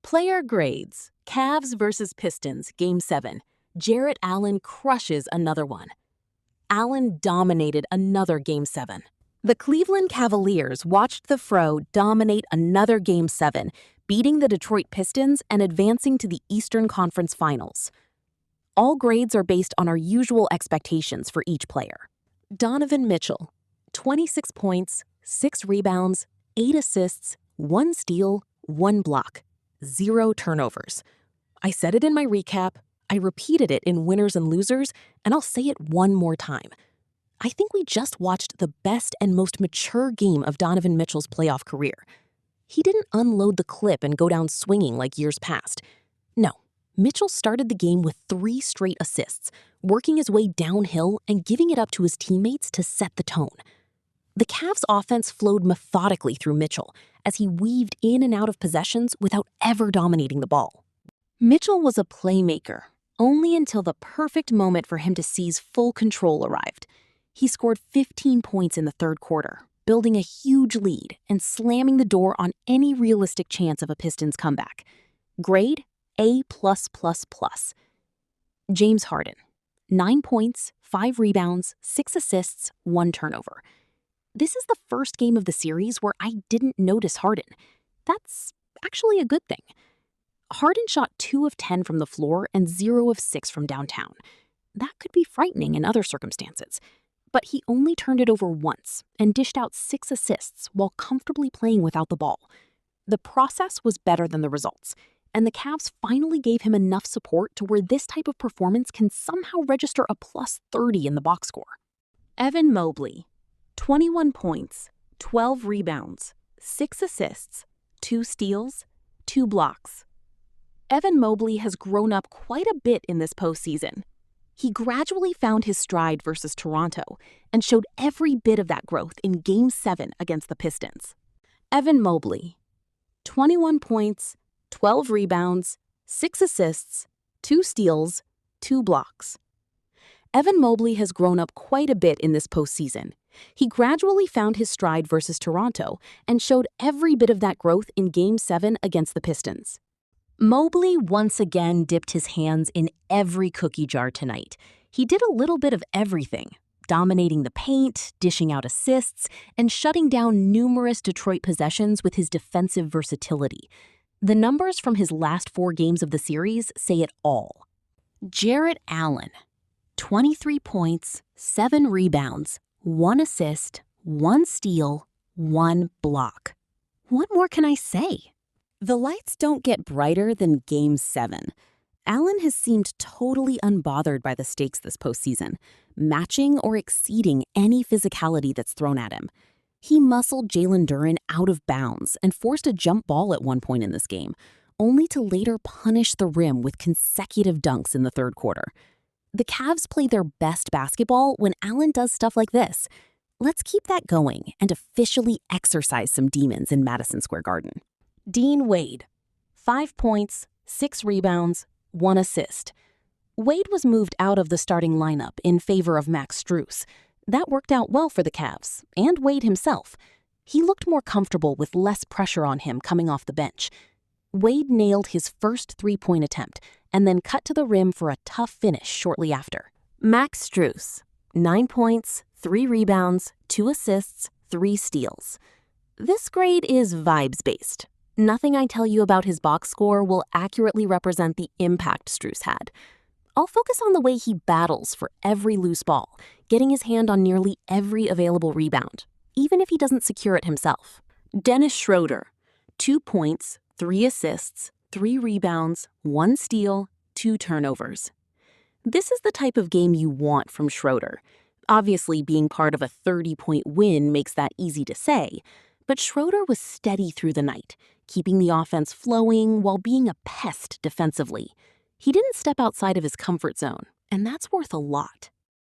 Player grades. Cavs versus Pistons, Game 7. Jarrett Allen crushes another one. Allen dominated another Game 7. The Cleveland Cavaliers watched the Fro dominate another Game 7, beating the Detroit Pistons and advancing to the Eastern Conference Finals. All grades are based on our usual expectations for each player. Donovan Mitchell, 26 points, 6 rebounds, 8 assists, 1 steal, 1 block, 0 turnovers. I said it in my recap, I repeated it in winners and losers, and I'll say it one more time. I think we just watched the best and most mature game of Donovan Mitchell's playoff career. He didn't unload the clip and go down swinging like years past. No, Mitchell started the game with 3 straight assists, working his way downhill and giving it up to his teammates to set the tone. The Cavs' offense flowed methodically through Mitchell as he weaved in and out of possessions without ever dominating the ball. Mitchell was a playmaker, only until the perfect moment for him to seize full control arrived. He scored 15 points in the third quarter, building a huge lead and slamming the door on any realistic chance of a Pistons comeback. Grade A+++. James Harden, 9 points, 5 rebounds, 6 assists, 1 turnover. This is the first game of the series where I didn't notice Harden. That's actually a good thing. Harden shot 2 of 10 from the floor and 0 of 6 from downtown. That could be frightening in other circumstances. But he only turned it over once and dished out 6 assists while comfortably playing without the ball. The process was better than the results, and the Cavs finally gave him enough support to where this type of performance can somehow register a +30 in the box score. Evan Mobley, 21 points, 12 rebounds, 6 assists, 2 steals, 2 blocks. Evan Mobley has grown up quite a bit in this postseason. He gradually found his stride versus Toronto and showed every bit of that growth in Game 7 against the Pistons. Evan Mobley, 21 points, 12 rebounds, 6 assists, 2 steals, 2 blocks. Evan Mobley has grown up quite a bit in this postseason. He gradually found his stride versus Toronto and showed every bit of that growth in Game 7 against the Pistons. Mobley once again dipped his hands in every cookie jar tonight. He did a little bit of everything, dominating the paint, dishing out assists, and shutting down numerous Detroit possessions with his defensive versatility. The numbers from his last 4 games of the series say it all. Jarrett Allen, 23 points, 7 rebounds, 1 assist, 1 steal, 1 block. What more can I say? The lights don't get brighter than Game 7. Allen has seemed totally unbothered by the stakes this postseason, matching or exceeding any physicality that's thrown at him. He muscled Jalen Duren out of bounds and forced a jump ball at one point in this game, only to later punish the rim with consecutive dunks in the third quarter. The Cavs play their best basketball when Allen does stuff like this. Let's keep that going and officially exercise some demons in Madison Square Garden. Dean Wade, 5 points, 6 rebounds, 1 assist. Wade was moved out of the starting lineup in favor of Max Strus. That worked out well for the Cavs, and Wade himself. He looked more comfortable with less pressure on him coming off the bench. Wade nailed his first 3-point attempt and then cut to the rim for a tough finish shortly after. Max Strus, 9 points, 3 rebounds, 2 assists, 3 steals. This grade is vibes-based. Nothing I tell you about his box score will accurately represent the impact Strus had. I'll focus on the way he battles for every loose ball, getting his hand on nearly every available rebound, even if he doesn't secure it himself. Dennis Schroeder, 2 points, 3 assists, 3 rebounds, 1 steal, 2 turnovers. This is the type of game you want from Schroeder. Obviously, being part of a 30-point win makes that easy to say, but Schroeder was steady through the night, keeping the offense flowing while being a pest defensively. He didn't step outside of his comfort zone, and that's worth a lot.